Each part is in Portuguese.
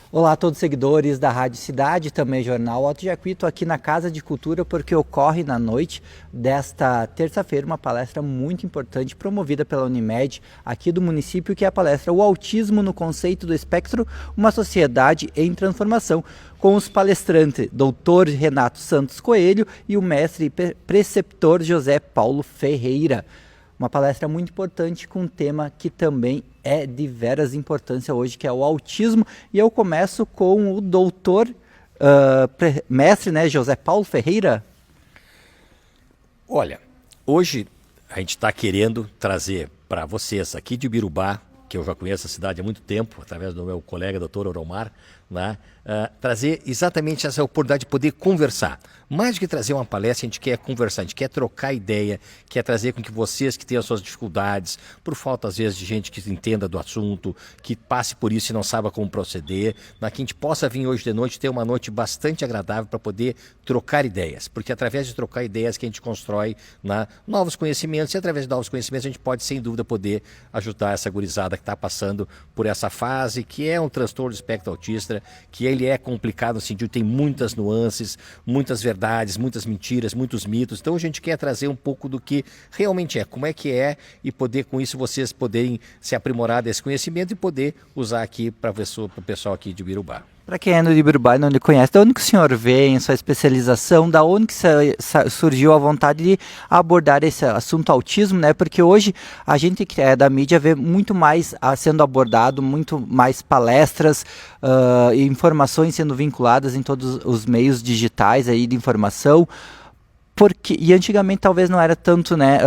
Olá a todos os seguidores da Rádio Cidade, também Jornal Alto Jacuí. Estou aqui na Casa de Cultura porque ocorre na noite desta terça-feira uma palestra muito importante promovida pela Unimed aqui do município, que é a palestra O Autismo no Conceito do Espectro, uma sociedade em transformação, com os palestrantes Dr. Renato Santos Coelho e o mestre preceptor José Paulo Ferreira. Uma palestra muito importante com um tema que também é de veras importância hoje, que é o autismo. E eu começo com o doutor, mestre, né, José Paulo Ferreira. Olha, hoje a gente está querendo trazer para vocês aqui de Birubá, que eu já conheço a cidade há muito tempo, através do meu colega doutor Oromar, né, trazer exatamente essa oportunidade de poder conversar. Mais do que trazer uma palestra, a gente quer conversar, a gente quer trocar ideia, quer trazer com que vocês que têm as suas dificuldades, por falta às vezes de gente que entenda do assunto, que passe por isso e não saiba como proceder, né, que a gente possa vir hoje de noite ter uma noite bastante agradável para poder trocar ideias, porque através de trocar ideias que a gente constrói, né, novos conhecimentos, e através de novos conhecimentos a gente pode sem dúvida poder ajudar essa gurizada que está passando por essa fase, que é um transtorno do espectro autista, que ele é complicado no sentido, tem muitas nuances, muitas verdades, muitas mentiras, muitos mitos. Então a gente quer trazer um pouco do que realmente é, como é que é, e poder com isso vocês poderem se aprimorar desse conhecimento e poder usar aqui para o pessoal aqui de Birubá. Para quem é do Birubá e não lhe conhece, da onde que o senhor vem, sua especialização, da onde que surgiu a vontade de abordar esse assunto autismo, né? Porque hoje a gente que é da mídia vê muito mais sendo abordado, muito mais palestras e informações sendo vinculadas em todos os meios digitais aí de informação, e antigamente talvez não era tanto, né,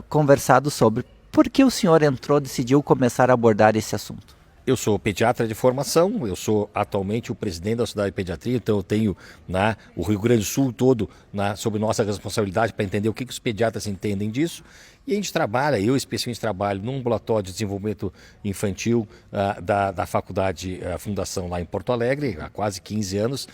conversado sobre. Por que o senhor decidiu começar a abordar esse assunto? Eu sou pediatra de formação, eu sou atualmente o presidente da Sociedade de Pediatria, então eu tenho o Rio Grande do Sul todo sob nossa responsabilidade para entender o que os pediatras entendem disso. E a gente trabalha, eu especialmente trabalho num ambulatório de desenvolvimento infantil da Faculdade Fundação lá em Porto Alegre, há quase 15 anos,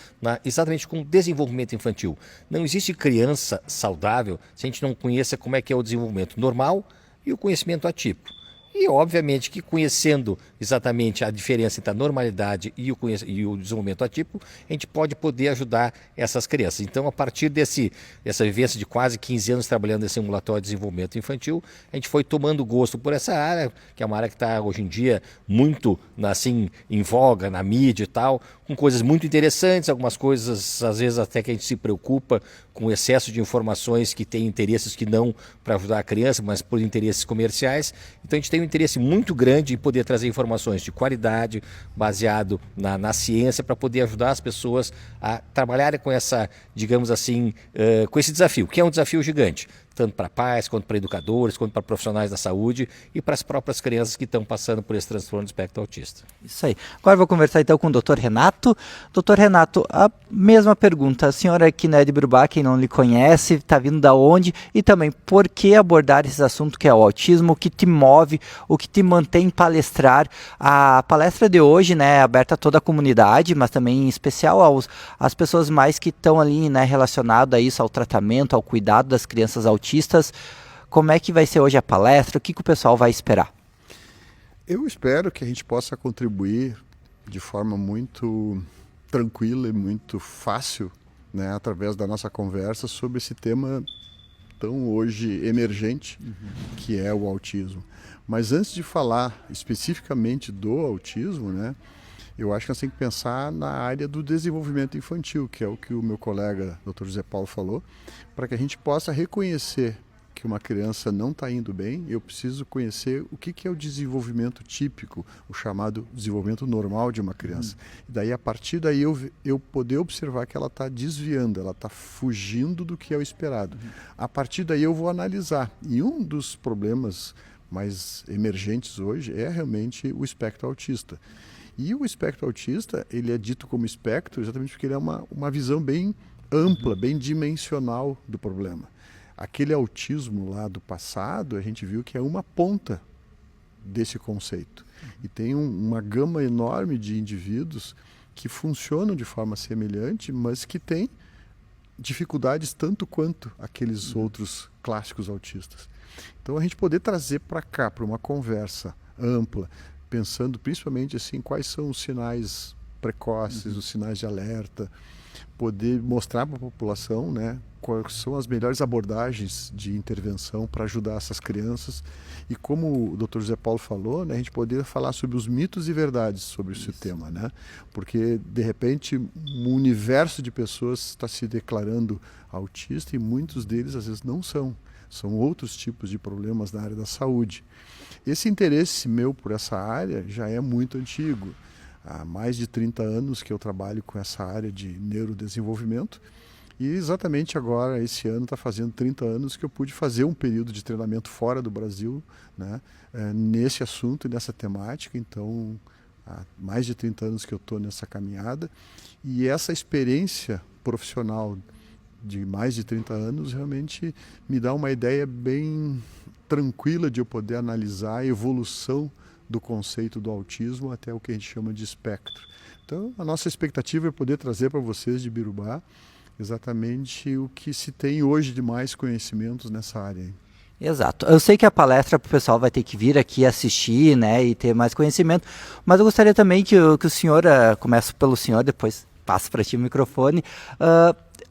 exatamente com desenvolvimento infantil. Não existe criança saudável se a gente não conheça como é que é o desenvolvimento normal e o conhecimento atípico. E obviamente que conhecendo exatamente a diferença entre a normalidade e o desenvolvimento atípico, a gente pode poder ajudar essas crianças. Então, a partir dessa vivência de quase 15 anos trabalhando nesse ambulatório de desenvolvimento infantil, a gente foi tomando gosto por essa área, que é uma área que está hoje em dia muito assim, em voga, na mídia e tal, com coisas muito interessantes, algumas coisas às vezes até que a gente se preocupa com o excesso de informações que têm interesses que não para ajudar a criança, mas por interesses comerciais. Então a gente tem um interesse muito grande em poder trazer informações de qualidade, baseado na ciência, para poder ajudar as pessoas a trabalharem com essa, digamos assim, com esse desafio, que é um desafio gigante, tanto para pais, quanto para educadores, quanto para profissionais da saúde e para as próprias crianças que estão passando por esse transtorno do espectro autista. Isso aí. Agora eu vou conversar então com o Dr. Renato. Dr. Renato, a mesma pergunta. A senhora aqui na de Birubá, quem não lhe conhece, está vindo da onde? E também, por que abordar esse assunto que é o autismo? O que te move? O que te mantém palestrar? A palestra de hoje, né, é aberta a toda a comunidade, mas também em especial às pessoas mais que estão ali, né, relacionadas a isso, ao tratamento, ao cuidado das crianças autistas. Como é que vai ser hoje a palestra? O que o pessoal vai esperar? Eu espero que a gente possa contribuir de forma muito tranquila e muito fácil, né, através da nossa conversa sobre esse tema tão hoje emergente, que é o autismo. Mas antes de falar especificamente do autismo, né, eu acho que nós temos que pensar na área do desenvolvimento infantil, que é o que o meu colega Dr. José Paulo falou, para que a gente possa reconhecer que uma criança não está indo bem. Eu preciso conhecer o que é o desenvolvimento típico, o chamado desenvolvimento normal de uma criança. E daí, a partir daí, eu poder observar que ela está desviando, ela está fugindo do que é o esperado. A partir daí eu vou analisar. E um dos problemas mais emergentes hoje é realmente o espectro autista. E o espectro autista, ele é dito como espectro exatamente porque ele é uma visão bem ampla, bem dimensional do problema. Aquele autismo lá do passado, a gente viu que é uma ponta desse conceito. E tem uma gama enorme de indivíduos que funcionam de forma semelhante, mas que têm dificuldades tanto quanto aqueles outros clássicos autistas. Então a gente poder trazer para cá, para uma conversa ampla, pensando principalmente assim, quais são os sinais precoces, os sinais de alerta, poder mostrar para a população, né, quais são as melhores abordagens de intervenção para ajudar essas crianças. E como o Dr. José Paulo falou, né, a gente poder falar sobre os mitos e verdades sobre esse tema, né? Porque, de repente, um universo de pessoas está se declarando autista e muitos deles, às vezes, não são. São outros tipos de problemas na área da saúde. Esse interesse meu por essa área já é muito antigo. Há mais de 30 anos que eu trabalho com essa área de neurodesenvolvimento e exatamente agora, esse ano, está fazendo 30 anos que eu pude fazer um período de treinamento fora do Brasil, né, nesse assunto e nessa temática. Então, há mais de 30 anos que eu estou nessa caminhada e essa experiência profissional de mais de 30 anos realmente me dá uma ideia bem tranquila de eu poder analisar a evolução do conceito do autismo até o que a gente chama de espectro. Então, a nossa expectativa é poder trazer para vocês de Birubá exatamente o que se tem hoje de mais conhecimentos nessa área aí. Exato. Eu sei que a palestra o pessoal vai ter que vir aqui assistir, né, e ter mais conhecimento, mas eu gostaria também que o senhor, começo pelo senhor, depois passo para ti o microfone,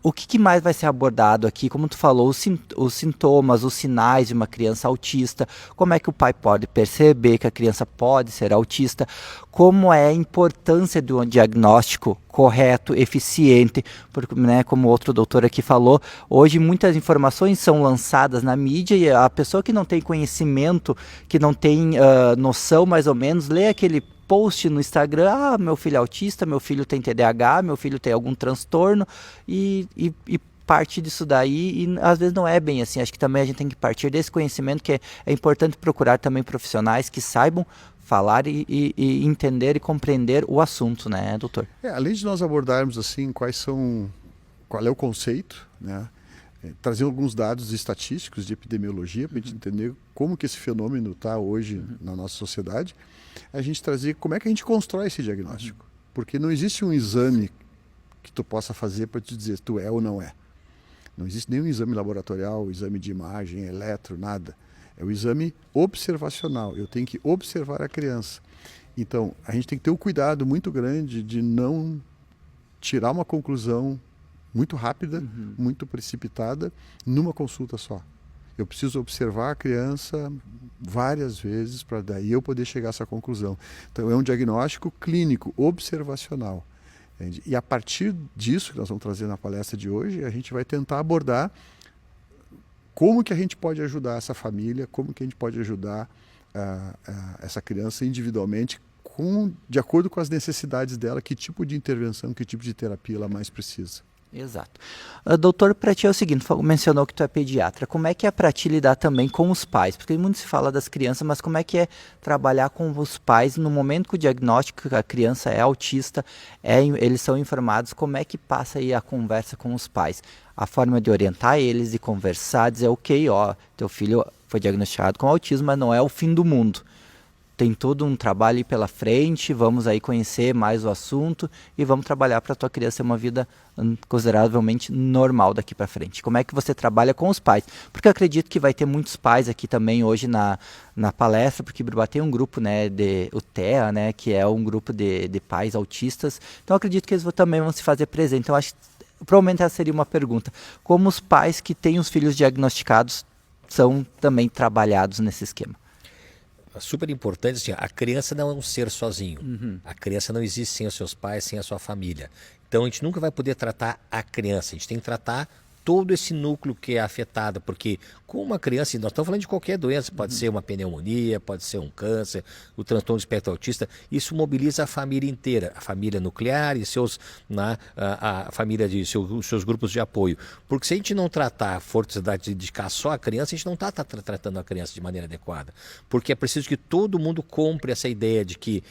o que mais vai ser abordado aqui? Como tu falou, os sintomas, os sinais de uma criança autista, como é que o pai pode perceber que a criança pode ser autista, como é a importância do diagnóstico correto, eficiente, porque, né, como outro doutor aqui falou, hoje muitas informações são lançadas na mídia e a pessoa que não tem conhecimento, que não tem noção mais ou menos, lê aquele post no Instagram, meu filho é autista, meu filho tem TDAH, meu filho tem algum transtorno e parte disso daí e às vezes não é bem assim. Acho que também a gente tem que partir desse conhecimento que é importante procurar também profissionais que saibam falar e entender e compreender o assunto, né, doutor? Além de nós abordarmos assim qual é o conceito, né, trazer alguns dados estatísticos de epidemiologia para a gente entender como que esse fenômeno está hoje na nossa sociedade, a gente trazer como é que a gente constrói esse diagnóstico. Porque não existe um exame que tu possa fazer para te dizer se tu é ou não é. Não existe nenhum exame laboratorial, exame de imagem, eletro, nada. É o exame observacional. Eu tenho que observar a criança. Então, a gente tem que ter um cuidado muito grande de não tirar uma conclusão muito rápida, muito precipitada, numa consulta só. Eu preciso observar a criança várias vezes para daí eu poder chegar a essa conclusão. Então, é um diagnóstico clínico, observacional. Entende? E a partir disso que nós vamos trazer na palestra de hoje, a gente vai tentar abordar como que a gente pode ajudar essa família, como que a gente pode ajudar essa criança individualmente, de acordo com as necessidades dela, que tipo de intervenção, que tipo de terapia ela mais precisa. Exato. Doutor, para ti é o seguinte, mencionou que tu é pediatra, como é que é para ti lidar também com os pais? Porque muito se fala das crianças, mas como é que é trabalhar com os pais no momento que o diagnóstico que a criança é autista, eles são informados, como é que passa aí a conversa com os pais? A forma de orientar eles e conversar, dizer, ok, teu filho foi diagnosticado com autismo, mas não é o fim do mundo. Tem todo um trabalho aí pela frente, vamos aí conhecer mais o assunto e vamos trabalhar para a tua criança ter uma vida consideravelmente normal daqui para frente. Como é que você trabalha com os pais? Porque eu acredito que vai ter muitos pais aqui também hoje na palestra, porque Birubá tem um grupo, né, o TEA, né, que é um grupo de pais autistas, então eu acredito que eles também vão se fazer presente. Então acho que provavelmente essa seria uma pergunta. Como os pais que têm os filhos diagnosticados são também trabalhados nesse esquema? Super importante, assim, a criança não é um ser sozinho. A criança não existe sem os seus pais, sem a sua família. Então a gente nunca vai poder tratar a criança, a gente tem que tratar todo esse núcleo que é afetado, porque com uma criança, nós estamos falando de qualquer doença, pode ser uma pneumonia, pode ser um câncer, o transtorno do espectro autista, isso mobiliza a família inteira, a família nuclear e a família de seus grupos de apoio. Porque se a gente não tratar a força de dedicar só a criança, a gente não está tratando a criança de maneira adequada. Porque é preciso que todo mundo compre essa ideia de que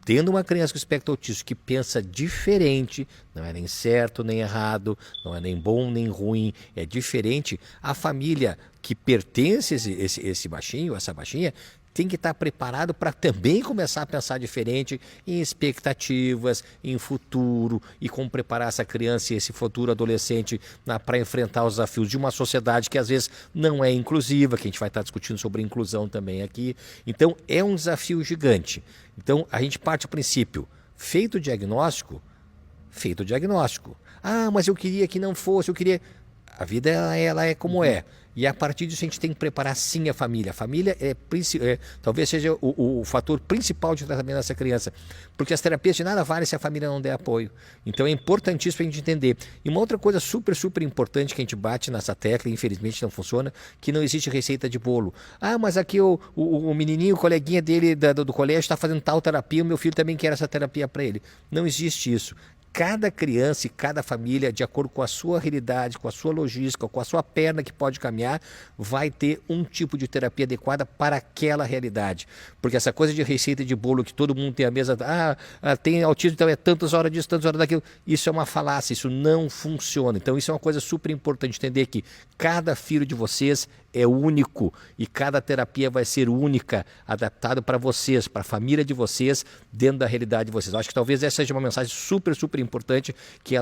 tendo uma criança com espectro autista que pensa diferente, não é nem certo nem errado, não é nem bom nem ruim, é diferente, a família que pertence a esse baixinho, essa baixinha, tem que estar preparado para também começar a pensar diferente em expectativas, em futuro e como preparar essa criança e esse futuro adolescente para enfrentar os desafios de uma sociedade que às vezes não é inclusiva, que a gente vai estar discutindo sobre inclusão também aqui. Então é um desafio gigante. Então a gente parte do princípio, Feito o diagnóstico, feito o diagnóstico. Ah, mas eu queria que não fosse, eu queria... A vida ela é como é. E a partir disso a gente tem que preparar sim a família. A família talvez seja o fator principal de tratamento dessa criança. Porque as terapias de nada valem se a família não der apoio. Então é importantíssimo a gente entender. E uma outra coisa super, super importante que a gente bate nessa tecla, e infelizmente não funciona, que não existe receita de bolo. Ah, mas aqui o menininho, o coleguinha dele do colégio está fazendo tal terapia, o meu filho também quer essa terapia para ele. Não existe isso. Cada criança e cada família, de acordo com a sua realidade, com a sua logística, com a sua perna que pode caminhar, vai ter um tipo de terapia adequada para aquela realidade. Porque essa coisa de receita de bolo que todo mundo tem a mesma... tem autismo, então é tantas horas disso, tantas horas daquilo. Isso é uma falácia, isso não funciona. Então isso é uma coisa super importante, entender que cada filho de vocês é único e cada terapia vai ser única, adaptada para vocês, para a família de vocês, dentro da realidade de vocês. Eu acho que talvez essa seja uma mensagem super, super importante, que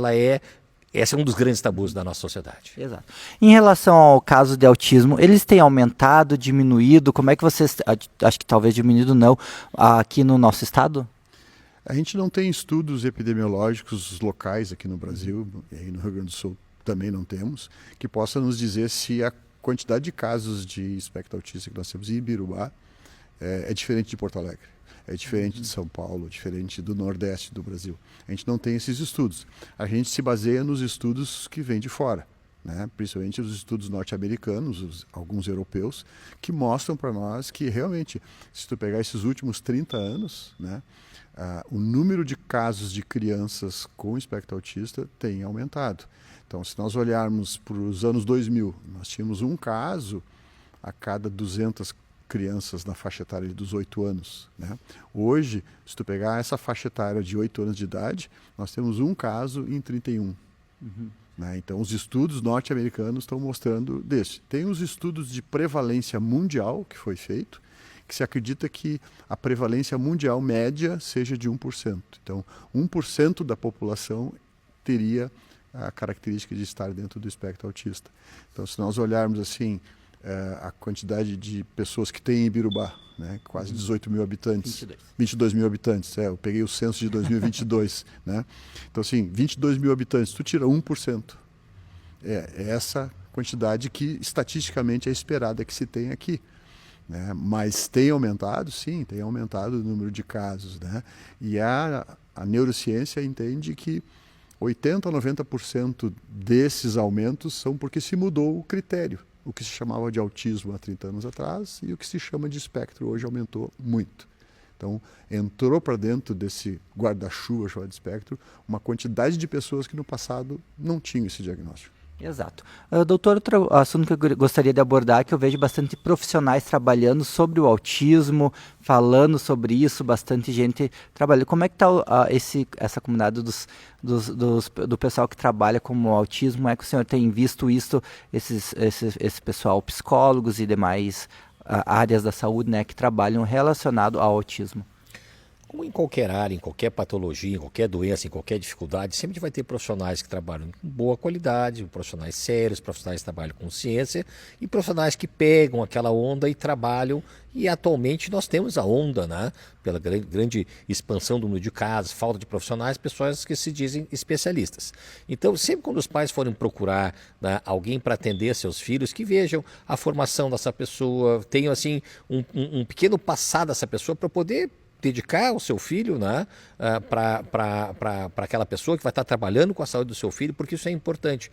esse é um dos grandes tabus da nossa sociedade. Exato. Em relação ao caso de autismo, eles têm aumentado, diminuído? Como é que vocês, acho que talvez diminuído não, aqui no nosso estado? A gente não tem estudos epidemiológicos locais aqui no Brasil, e aí no Rio Grande do Sul também não temos, que possa nos dizer se a quantidade de casos de espectro autista que nós temos em Ibirubá é diferente de Porto Alegre, é diferente de São Paulo, diferente do Nordeste do Brasil. A gente não tem esses estudos. A gente se baseia nos estudos que vêm de fora, né? Principalmente os estudos norte-americanos, alguns europeus, que mostram para nós que realmente, se tu pegar esses últimos 30 anos, né, o número de casos de crianças com espectro autista tem aumentado. Então, se nós olharmos para os anos 2000, nós tínhamos um caso a cada 200 crianças na faixa etária dos 8 anos. Né? Hoje, se tu pegar essa faixa etária de 8 anos de idade, nós temos um caso em 31. Né? Então, os estudos norte-americanos estão mostrando desse. Tem os estudos de prevalência mundial que foi feito, que se acredita que a prevalência mundial média seja de 1%. Então, 1% da população teria a característica de estar dentro do espectro autista. Então, se nós olharmos assim, a quantidade de pessoas que tem em Ibirubá, né, quase 18 mil habitantes, 22 mil habitantes, eu peguei o censo de 2022, né? Então, assim, 22 mil habitantes, tu tira 1%. É essa quantidade que estatisticamente é esperada que se tenha aqui. Né? Mas tem aumentado, sim, tem aumentado o número de casos. Né? E a neurociência entende que 80% a 90% desses aumentos são porque se mudou o critério. O que se chamava de autismo há 30 anos atrás e o que se chama de espectro hoje aumentou muito. Então, entrou para dentro desse guarda-chuva chamado de espectro uma quantidade de pessoas que no passado não tinham esse diagnóstico. Exato. Doutor, outro assunto que eu gostaria de abordar, que eu vejo bastante profissionais trabalhando sobre o autismo, falando sobre isso, bastante gente trabalhando. Como é que está essa comunidade do pessoal que trabalha com o autismo? Como é que o senhor tem visto isso, esse pessoal, psicólogos e demais áreas da saúde, né, que trabalham relacionado ao autismo? Como em qualquer área, em qualquer patologia, em qualquer doença, em qualquer dificuldade, sempre vai ter profissionais que trabalham com boa qualidade, profissionais sérios, profissionais que trabalham com ciência e profissionais que pegam aquela onda e trabalham. E atualmente nós temos a onda, né? Pela grande expansão do número de casos, falta de profissionais, pessoas que se dizem especialistas. Então, sempre quando os pais forem procurar, né, alguém para atender seus filhos, que vejam a formação dessa pessoa, tenham assim um pequeno passado dessa pessoa para poder dedicar o seu filho, né, para aquela pessoa que vai estar trabalhando com a saúde do seu filho, porque isso é importante.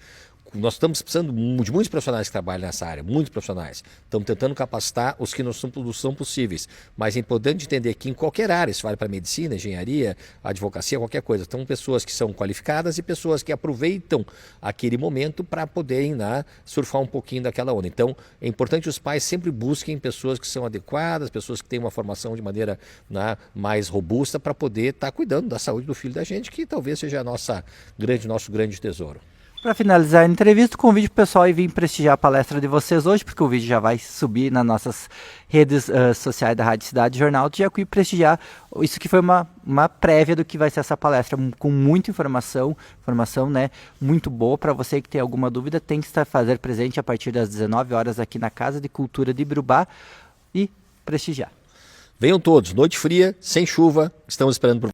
Nós estamos precisando de muitos profissionais que trabalham nessa área, muitos profissionais. Estamos tentando capacitar os que não são possíveis. Mas é importante entender que em qualquer área, isso vale para medicina, engenharia, advocacia, qualquer coisa, estão pessoas que são qualificadas e pessoas que aproveitam aquele momento para poderem, né, surfar um pouquinho daquela onda. Então, é importante que os pais sempre busquem pessoas que são adequadas, pessoas que têm uma formação de maneira, né, mais robusta para poder estar cuidando da saúde do filho da gente, que talvez seja nosso grande tesouro. Para finalizar a entrevista, convido o pessoal a vir prestigiar a palestra de vocês hoje, porque o vídeo já vai subir nas nossas redes sociais da Rádio Cidade Jornal de Jacuí, prestigiar isso que foi uma prévia do que vai ser essa palestra, com muita informação, né, muito boa. Para você que tem alguma dúvida, tem que estar fazer presente a partir das 19 horas aqui na Casa de Cultura de Ibirubá e prestigiar. Venham todos, noite fria, sem chuva, estamos esperando por